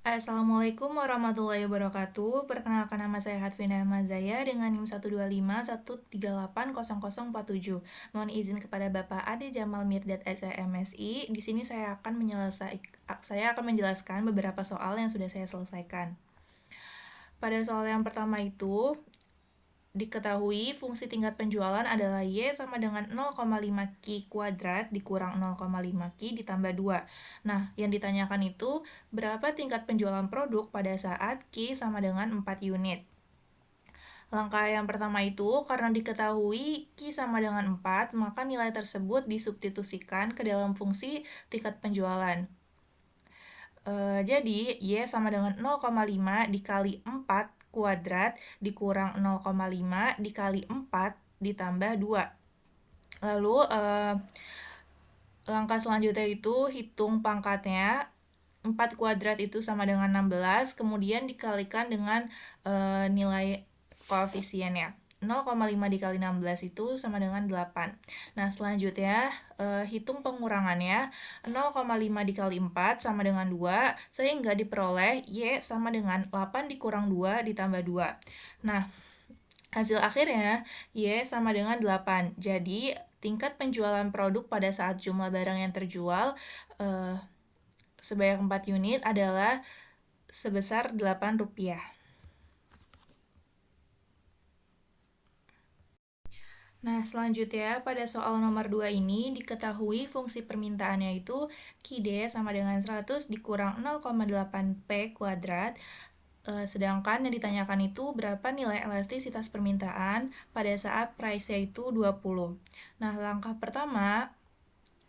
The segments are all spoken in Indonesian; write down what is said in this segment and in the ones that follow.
Assalamualaikum warahmatullahi wabarakatuh. Perkenalkan, nama saya Hatfina Mazaya dengan NIM 125 138 0047. Mohon izin kepada Bapak Ade Jamal Mirdad SMSI. Di sini saya akan menjelaskan beberapa soal yang sudah saya selesaikan. Pada soal yang pertama itu, diketahui fungsi tingkat penjualan adalah Y sama dengan 0,5 Q kuadrat dikurang 0,5 Q ditambah 2. Nah, yang ditanyakan itu berapa tingkat penjualan produk pada saat Q sama dengan 4 unit. Langkah yang pertama itu, karena diketahui Q sama dengan 4, maka nilai tersebut disubstitusikan ke dalam fungsi tingkat penjualan. Jadi, Y sama dengan 0,5 dikali 4 kuadrat dikurang 0,5 dikali 4 ditambah 2. Lalu, langkah selanjutnya itu hitung pangkatnya. 4 kuadrat itu sama dengan 16, kemudian dikalikan dengan nilai koefisiennya. 0,5 dikali 16 itu sama dengan 8. Nah, selanjutnya hitung pengurangannya. 0,5 dikali 4 sama dengan 2, sehingga diperoleh Y sama dengan 8 dikurang 2 ditambah 2. Nah, hasil akhirnya Y sama dengan 8. Jadi, tingkat penjualan produk pada saat jumlah barang yang terjual sebanyak 4 unit adalah sebesar Rp8. Nah, selanjutnya pada soal nomor 2 ini diketahui fungsi permintaannya itu QD sama dengan 100 dikurang 0,8 P kuadrat. Sedangkan yang ditanyakan itu berapa nilai elastisitas permintaan pada saat price-nya itu 20. Nah, langkah pertama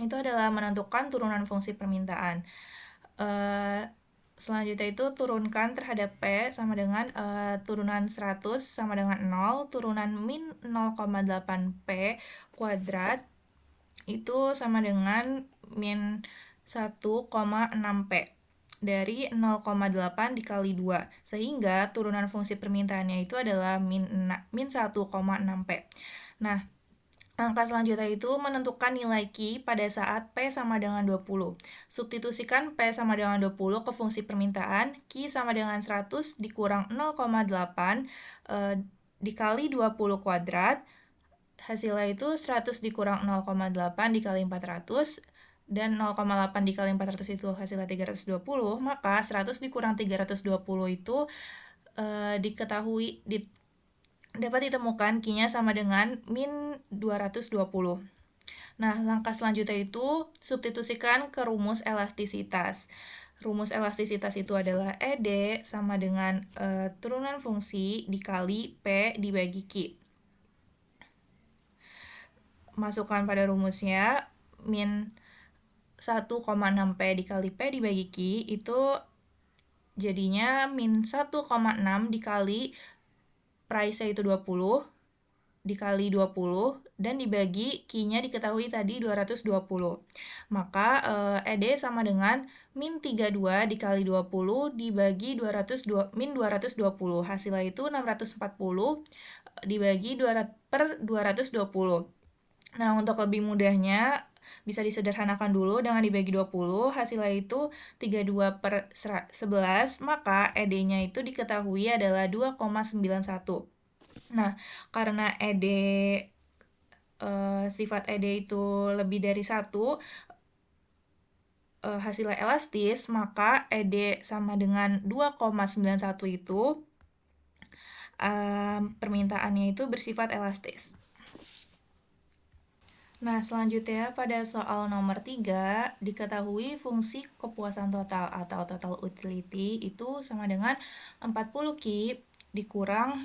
itu adalah menentukan turunan fungsi permintaan. Selanjutnya itu turunkan terhadap P sama dengan turunan 100 sama dengan 0, turunan min 0,8 P kuadrat itu sama dengan min 1,6 P dari 0,8 dikali 2, sehingga turunan fungsi permintaannya itu adalah min 1,6 P. Nah, langkah selanjutnya itu menentukan nilai Q pada saat P sama dengan 20. Substitusikan P sama dengan 20 ke fungsi permintaan. Q sama dengan 100 dikurang 0,8 dikali 20 kuadrat. Hasilnya itu 100 dikurang 0,8 dikali 400. Dan 0,8 dikali 400 itu hasilnya 320. Maka 100 dikurang 320 itu diketahui dapat ditemukan Q-nya sama dengan min 220. Nah, langkah selanjutnya itu substitusikan ke rumus elastisitas. Rumus elastisitas itu adalah ED sama dengan turunan fungsi dikali P dibagi Q. Masukkan pada rumusnya, min 1,6 P dikali P dibagi Q itu jadinya min 1,6 dikali price-nya itu 20 dikali 20 dan dibagi Q-nya diketahui tadi 220. Maka ED sama dengan min 32 dikali 20 dibagi min 220. Hasilnya itu 640 dibagi per 220. Nah, untuk lebih mudahnya bisa disederhanakan dulu dengan dibagi 20, hasilnya itu 32 per 11, maka ED-nya itu diketahui adalah 2,91. Nah, karena sifat ED itu lebih dari 1, hasilnya elastis, maka ED sama dengan 2,91 itu permintaannya itu bersifat elastis. Nah, selanjutnya pada soal nomor 3, diketahui fungsi kepuasan total atau total utility itu sama dengan 40 Q dikurang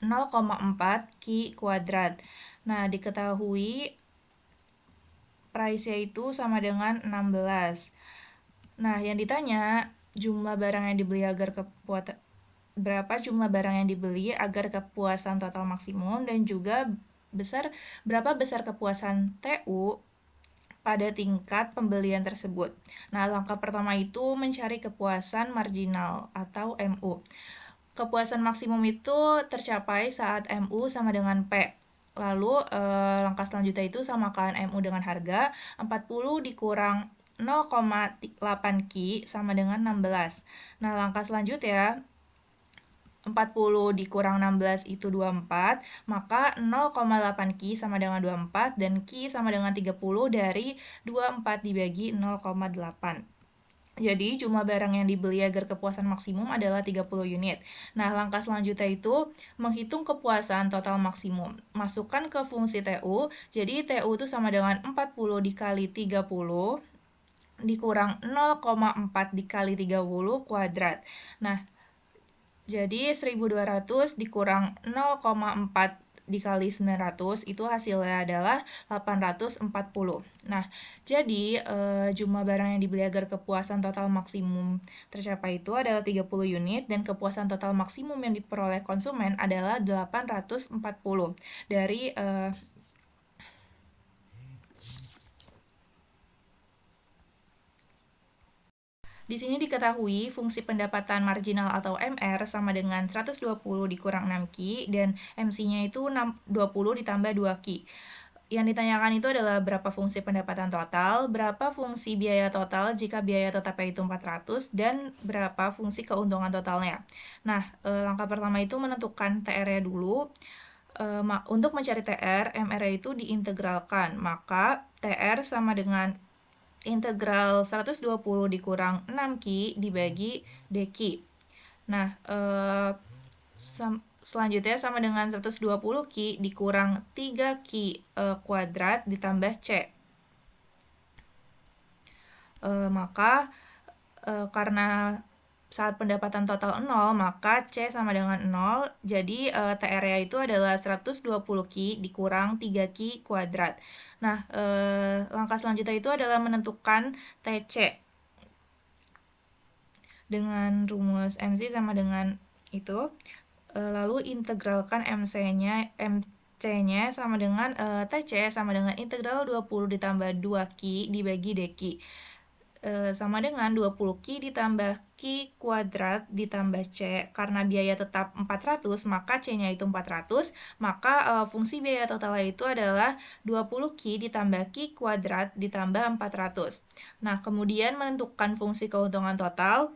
0,4 Q kuadrat. Nah, diketahui price-nya itu sama dengan 16. Nah, yang ditanya jumlah barang yang dibeli berapa jumlah barang yang dibeli agar kepuasan total maksimum, dan juga berapa besar kepuasan TU pada tingkat pembelian tersebut. Nah, langkah pertama itu mencari kepuasan marginal atau MU. Kepuasan maksimum itu tercapai saat MU sama dengan P. Lalu langkah selanjutnya itu samakan MU dengan harga. 40 dikurang 0,8Q sama dengan 16. Nah, langkah selanjutnya 40 dikurang 16 itu 24, maka 0,8Q sama dengan 24 dan Q sama dengan 30 dari 24 dibagi 0,8. Jadi, jumlah barang yang dibeli agar kepuasan maksimum adalah 30 unit. Nah, langkah selanjutnya itu menghitung kepuasan total maksimum. Masukkan ke fungsi TU, jadi TU itu sama dengan 40 dikali 30 dikurang 0,4 dikali 30 kuadrat. Nah, jadi 1200 dikurang 0,4 dikali 900 itu hasilnya adalah 840. Nah, jadi jumlah barang yang dibeli agar kepuasan total maksimum tercapai itu adalah 30 unit dan kepuasan total maksimum yang diperoleh konsumen adalah 840 dari Di sini diketahui fungsi pendapatan marginal atau MR sama dengan 120 dikurang 6Q dan MC-nya itu 20 ditambah 2Q. Yang ditanyakan itu adalah berapa fungsi pendapatan total, berapa fungsi biaya total jika biaya tetapnya itu 400, dan berapa fungsi keuntungan totalnya. Nah, langkah pertama itu menentukan TR-nya dulu. Untuk mencari TR, MR itu diintegralkan, maka TR sama dengan integral 120 dikurang 6Q dibagi DQ. Nah, selanjutnya sama dengan 120Q dikurang 3Q kuadrat ditambah C. Maka karena saat pendapatan total 0, maka C sama dengan 0, jadi TR-nya itu adalah 120Q dikurang 3Q kuadrat. Nah, langkah selanjutnya itu adalah menentukan TC. Dengan rumus MC sama dengan itu, lalu integralkan MC-nya sama dengan TC sama dengan integral 20 ditambah 2Q dibagi DQ. Sama dengan 20Q ditambah Q kuadrat ditambah C. Karena biaya tetap 400, maka C-nya itu 400, maka fungsi biaya totalnya itu adalah 20Q ditambah Q kuadrat ditambah 400. Nah, kemudian menentukan fungsi keuntungan total.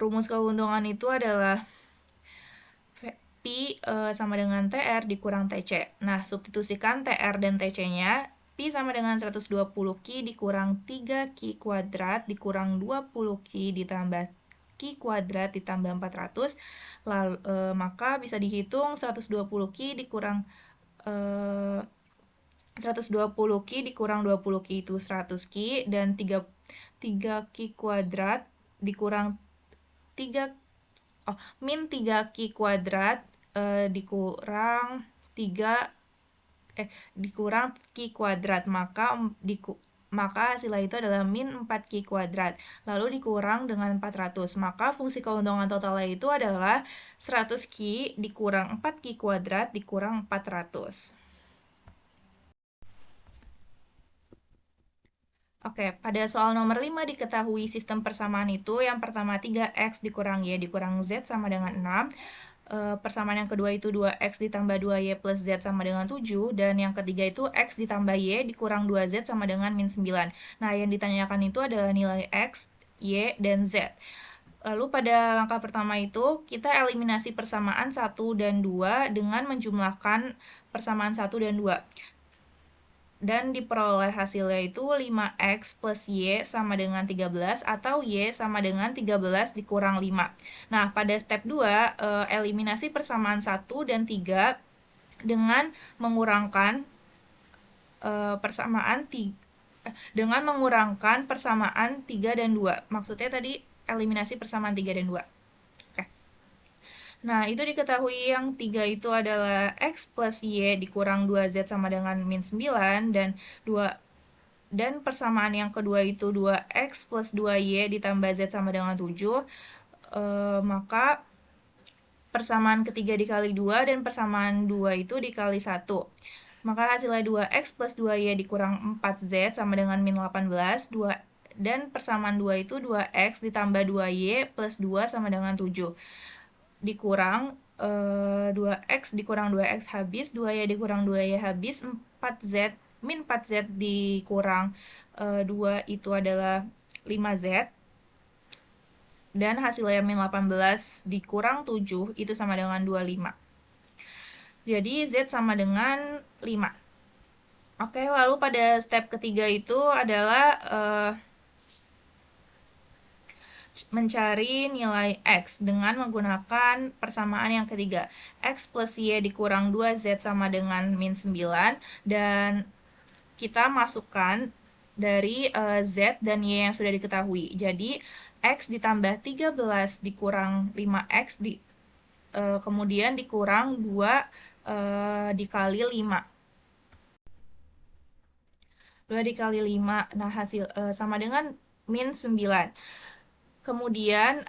Rumus keuntungan itu adalah P sama dengan TR dikurang TC. Nah, substitusikan TR dan TC-nya. Pi sama dengan 120Q dikurang 3Q kuadrat dikurang 20Q ditambah Q kuadrat ditambah 400. Lalu, maka bisa dihitung 120Q dikurang 120Q dikurang 20Q itu 100Q dan 3Q kuadrat dikurang min 3Q kuadrat dikurang Q kuadrat, maka hasilnya itu adalah min 4Q kuadrat, lalu dikurang dengan 400, maka fungsi keuntungan totalnya itu adalah 100Q dikurang 4Q kuadrat dikurang 400. Oke, pada soal nomor 5 diketahui sistem persamaan itu yang pertama 3x dikurang y dikurang z sama dengan 6. Persamaan yang kedua itu 2x ditambah 2y plus z sama dengan 7, dan yang ketiga itu x ditambah y dikurang 2z sama dengan min 9. Nah, yang ditanyakan itu adalah nilai x, y, dan z. Lalu pada langkah pertama itu kita eliminasi persamaan 1 dan 2 dengan menjumlahkan persamaan 1 dan 2. Dan diperoleh hasilnya itu 5x plus y sama dengan 13 atau y sama dengan 13 dikurang 5. Nah, pada step 2, eliminasi persamaan 1 dan 3 dengan mengurangkan persamaan 3 dan 2. Maksudnya tadi eliminasi persamaan 3 dan 2. Nah, itu diketahui yang 3 itu adalah x plus y dikurang 2z sama dengan min 9, dan persamaan yang kedua itu 2x plus 2y ditambah z sama dengan 7. Maka persamaan ketiga dikali 2 dan persamaan 2 itu dikali 1. Maka hasilnya 2x plus 2y dikurang 4z sama dengan min 18. Dan persamaan 2 itu 2x ditambah 2y plus 2 sama dengan 7. Dikurang 2x dikurang 2x habis, 2y dikurang 2y habis, 4z min 4Z dikurang 2 itu adalah 5Z. Dan hasilnya min 18 dikurang 7 itu sama dengan 25. Jadi Z sama dengan 5. Oke, lalu pada step ketiga itu adalah mencari nilai X dengan menggunakan persamaan yang ketiga. X plus Y dikurang 2Z sama dengan min 9. Dan kita masukkan dari Z dan Y yang sudah diketahui. Jadi, X ditambah 13 dikurang 5X kemudian dikurang 2 dikali 5. 2 dikali 5, nah hasil sama dengan min 9. Kemudian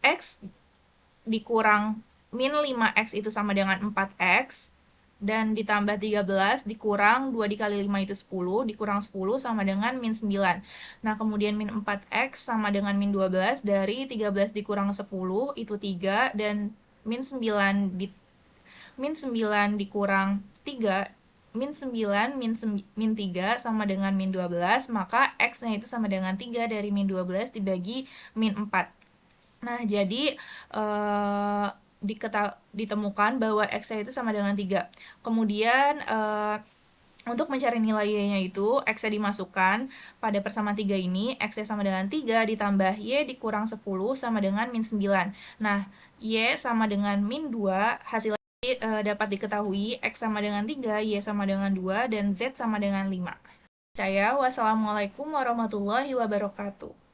X dikurang min 5X itu sama dengan 4X. Dan ditambah 13 dikurang 2 dikali 5 itu 10, dikurang 10 sama dengan min 9. Nah, kemudian min 4X sama dengan min 12, dari 13 dikurang 10 itu 3, dan min 9 dikurang 3, min 9 min 3 sama dengan min 12, maka X-nya itu sama dengan 3 dari min 12 dibagi min 4. Nah, jadi ditemukan bahwa X-nya itu sama dengan 3. Kemudian untuk mencari nilai Y-nya itu, X-nya dimasukkan pada persamaan 3 ini, X-nya sama dengan 3 ditambah Y dikurang 10 sama dengan min 9. Nah, Y sama dengan min 2, hasilnya dapat diketahui X sama dengan 3, Y sama dengan 2, dan Z sama dengan 5. Saya, wassalamualaikum warahmatullahi wabarakatuh.